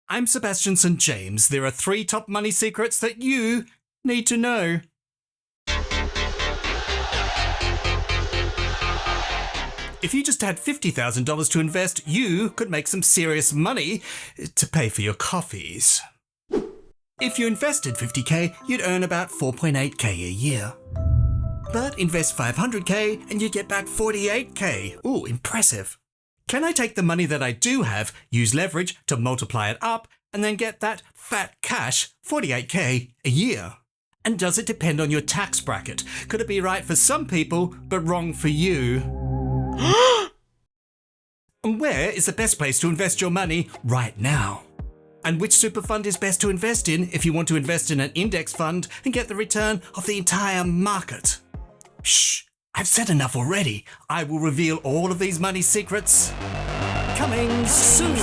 I'm Sebastian St. James. There are 3 top money secrets that you need to know. If you just had $50,000 to invest, you could make some serious money to pay for your coffees. If you invested $50K, you'd earn about $4.8K a year. But invest $500K and you get back $48K. Ooh, impressive. Can I take the money that I do have, use leverage to multiply it up, and then get that fat cash, $48K a year? And does it depend on your tax bracket? Could it be right for some people, but wrong for you? And where is the best place to invest your money right now? And which super fund is best to invest in if you want to invest in an index fund and get the return of the entire market? Shh, I've said enough already. I will reveal all of these money secrets coming soon.